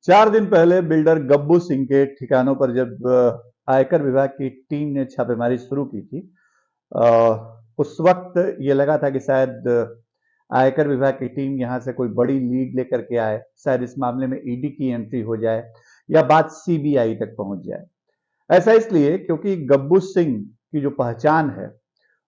4 दिन पहले बिल्डर गब्बू सिंह के ठिकानों पर जब आयकर विभाग की टीम ने छापेमारी शुरू की थी, उस वक्त ये लगा था कि शायद आयकर विभाग की टीम यहाँ से कोई बड़ी लीड लेकर के आए, शायद इस मामले में ईडी की एंट्री हो जाए या बात सीबीआई तक पहुंच जाए। ऐसा इसलिए क्योंकि गब्बू सिंह की जो पहचान है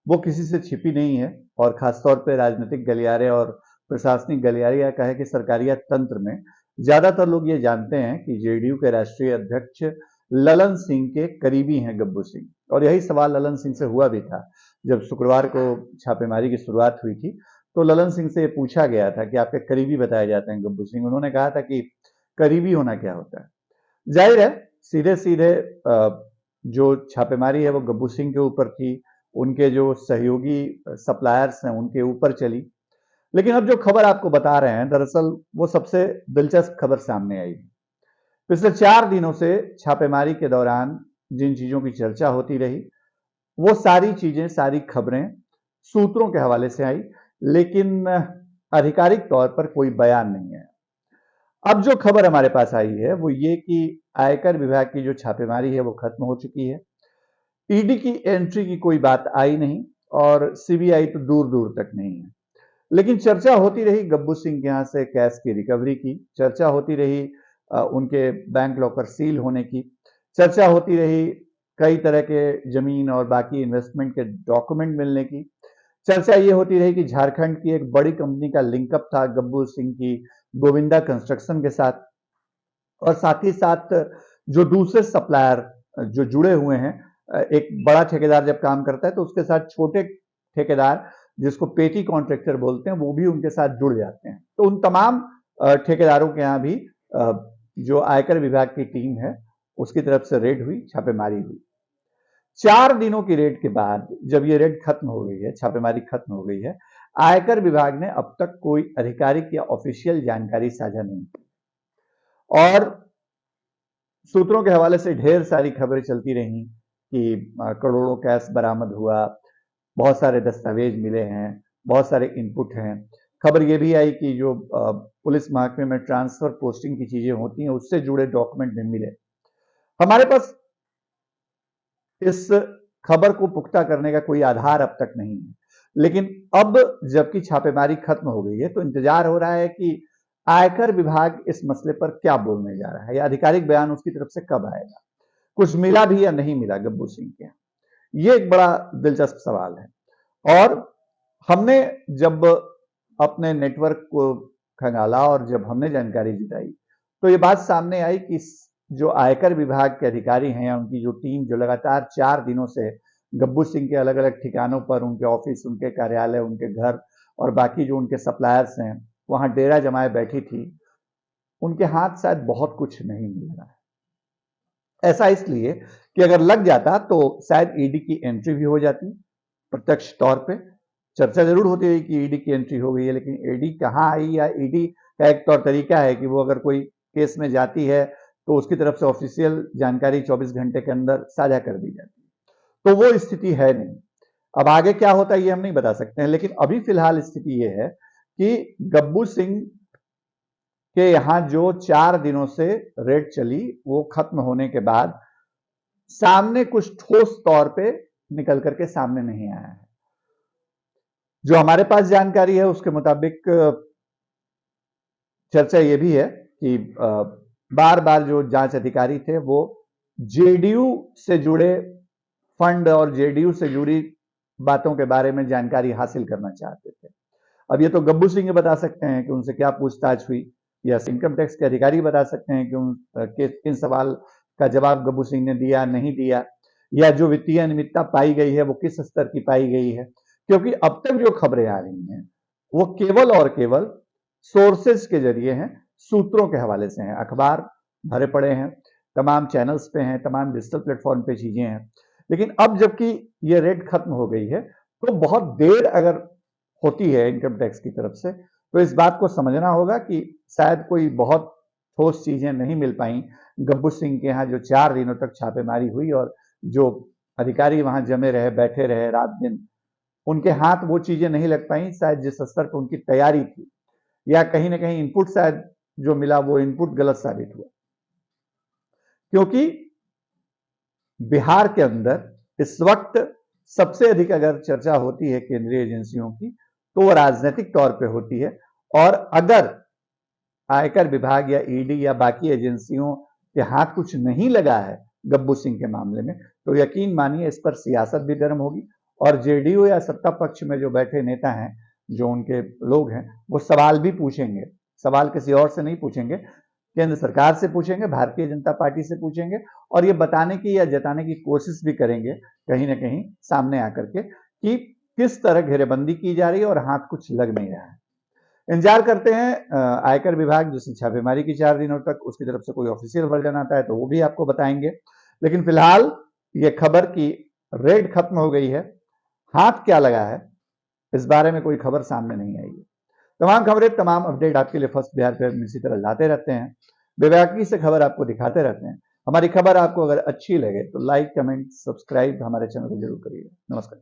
वो किसी से छिपी नहीं है, और खासतौर पर राजनीतिक गलियारे और प्रशासनिक गलियारे या कहे कि सरकारिया तंत्र में ज्यादातर लोग ये जानते हैं कि जेडीयू के राष्ट्रीय अध्यक्ष ललन सिंह के करीबी हैं गब्बू सिंह। और यही सवाल ललन सिंह से हुआ भी था। जब शुक्रवार को छापेमारी की शुरुआत हुई थी तो ललन सिंह से ये पूछा गया था कि आपके करीबी बताए जाते हैं गब्बू सिंह। उन्होंने कहा था कि करीबी होना क्या होता है। जाहिर है सीधे सीधे जो छापेमारी है वो गब्बू सिंह के ऊपर थी, उनके जो सहयोगी सप्लायर्स हैं उनके ऊपर चली। लेकिन अब जो खबर आपको बता रहे हैं दरअसल वो सबसे दिलचस्प खबर सामने आई। पिछले 4 दिनों से छापेमारी के दौरान जिन चीजों की चर्चा होती रही वो सारी चीजें, सारी खबरें सूत्रों के हवाले से आई, लेकिन आधिकारिक तौर पर कोई बयान नहीं है। अब जो खबर हमारे पास आई है वो ये कि आयकर विभाग की जो छापेमारी है वो खत्म हो चुकी है। ईडी की एंट्री की कोई बात आई नहीं और सीबीआई तो दूर दूर तक नहीं है। लेकिन चर्चा होती रही गब्बू सिंह के यहाँ से कैश की रिकवरी की, चर्चा होती रही उनके बैंक लॉकर सील होने की, चर्चा होती रही कई तरह के जमीन और बाकी इन्वेस्टमेंट के डॉक्यूमेंट मिलने की, चर्चा ये होती रही कि झारखंड की एक बड़ी कंपनी का लिंकअप था गब्बू सिंह की गोविंदा कंस्ट्रक्शन के साथ, और साथ ही साथ जो दूसरे सप्लायर जो जुड़े हुए हैं, एक बड़ा ठेकेदार जब काम करता है तो उसके साथ छोटे ठेकेदार जिसको पेटी कॉन्ट्रैक्टर बोलते हैं वो भी उनके साथ जुड़ जाते हैं। तो उन तमाम ठेकेदारों के यहाँ भी जो आयकर विभाग की टीम है उसकी तरफ से रेड हुई, छापेमारी हुई। 4 दिनों की रेड के बाद जब ये रेड खत्म हो गई है, छापेमारी खत्म हो गई है, आयकर विभाग ने अब तक कोई आधिकारिक या ऑफिशियल जानकारी साझा नहीं की। और सूत्रों के हवाले से ढेर सारी खबरें चलती रहीं कि करोड़ों कैश बरामद हुआ, बहुत सारे दस्तावेज मिले हैं, बहुत सारे इनपुट हैं। खबर यह भी आई कि जो पुलिस महकमे में ट्रांसफर पोस्टिंग की चीजें होती हैं उससे जुड़े डॉक्यूमेंट भी मिले। हमारे पास इस खबर को पुख्ता करने का कोई आधार अब तक नहीं है, लेकिन अब जबकि छापेमारी खत्म हो गई है तो इंतजार हो रहा है कि आयकर विभाग इस मसले पर क्या बोलने जा रहा है या आधिकारिक बयान उसकी तरफ से कब आएगा। कुछ मिला भी या नहीं मिला गब्बू सिंह के, ये एक बड़ा दिलचस्प सवाल है। और हमने जब अपने नेटवर्क को खंगाला और जब हमने जानकारी जुटाई तो ये बात सामने आई कि जो आयकर विभाग के अधिकारी हैं या उनकी जो टीम जो लगातार 4 दिनों से गब्बू सिंह के अलग अलग ठिकानों पर, उनके ऑफिस, उनके कार्यालय, उनके घर और बाकी जो उनके सप्लायर्स हैं वहां डेरा जमाए बैठी थी, उनके हाथ शायद बहुत कुछ नहीं मिल रहा है। ऐसा इसलिए कि अगर लग जाता तो शायद ईडी की एंट्री भी हो जाती प्रत्यक्ष तौर पे। चर्चा जरूर होती रही कि ईडी की एंट्री हो गई है, लेकिन ईडी कहाँ आई, या ईडी का एक तौर तरीका है कि वो अगर कोई केस में जाती है तो उसकी तरफ से ऑफिशियल जानकारी 24 घंटे के अंदर साझा कर दी जाती है। तो वो स्थिति है नहीं। अब आगे क्या होता है ये हम नहीं बता सकते हैं, लेकिन अभी फिलहाल स्थिति ये है कि गब्बू सिंह के यहां जो 4 दिनों से रेड चली वो खत्म होने के बाद सामने कुछ ठोस तौर पे निकल करके सामने नहीं आया है। जो हमारे पास जानकारी है उसके मुताबिक चर्चा ये भी है कि बार बार जो जांच अधिकारी थे वो जेडीयू से जुड़े फंड और जेडीयू से जुड़ी बातों के बारे में जानकारी हासिल करना चाहते थे। अब ये तो गब्बू सिंह बता सकते हैं कि उनसे क्या पूछताछ हुई, या इनकम टैक्स के अधिकारी बता सकते हैं कि किन सवाल का जवाब गब्बू सिंह ने दिया, नहीं दिया, या जो वित्तीय अनियमितता पाई गई है वो किस स्तर की पाई गई है। क्योंकि अब तक जो खबरें आ रही हैं वो केवल और केवल सोर्सेज के जरिए हैं, सूत्रों के हवाले से हैं। अखबार भरे पड़े हैं, तमाम चैनल्स पे हैं, तमाम डिजिटल प्लेटफॉर्म पे चीजें हैं। लेकिन अब जबकि ये रेड खत्म हो गई है तो बहुत देर अगर होती है इनकम टैक्स की तरफ से तो इस बात को समझना होगा कि शायद कोई बहुत ठोस चीजें नहीं मिल पाई गब्बू सिंह के यहाँ जो 4 दिनों तक छापेमारी हुई, और जो अधिकारी वहां जमे रहे, बैठे रहे रात दिन, उनके हाथ वो चीजें नहीं लग पाई शायद जिस स्तर पर उनकी तैयारी थी, या कहीं ना कहीं इनपुट शायद जो मिला वो इनपुट गलत साबित हुआ, क्योंकि बिहार के अंदर इस वक्त सबसे अधिक अगर चर्चा होती है केंद्रीय एजेंसियों की तो वो राजनीतिक तौर पे होती है। और अगर आयकर विभाग या ईडी या बाकी एजेंसियों के हाथ कुछ नहीं लगा है गब्बू सिंह के मामले में, तो यकीन मानिए इस पर सियासत भी गर्म होगी और जेडीयू या सत्ता पक्ष में जो बैठे नेता हैं, जो उनके लोग हैं, वो सवाल भी पूछेंगे। सवाल किसी और से नहीं पूछेंगे, केंद्र सरकार से पूछेंगे, भारतीय जनता पार्टी से पूछेंगे और ये बताने की या जताने की कोशिश भी करेंगे कहीं ना कहीं सामने आकर के कि किस तरह घेरेबंदी की जा रही है और हाथ कुछ लग नहीं रहा है। इंतजार करते हैं आयकर विभाग जिसने छापेमारी की 4 दिनों तक, उसकी तरफ से कोई ऑफिशियल वर्जन आता है तो वो भी आपको बताएंगे। लेकिन फिलहाल ये खबर की रेड खत्म हो गई है, हाथ क्या लगा है इस बारे में कोई खबर सामने नहीं आई है। तमाम खबरें, तमाम अपडेट आपके लिए फर्स्ट बिहार पे इसी तरह लाते रहते हैं, बेबाकी से खबर आपको दिखाते रहते हैं। हमारी खबर आपको अगर अच्छी लगे तो लाइक, कमेंट, सब्सक्राइब हमारे चैनल को जरूर करिएगा। नमस्कार।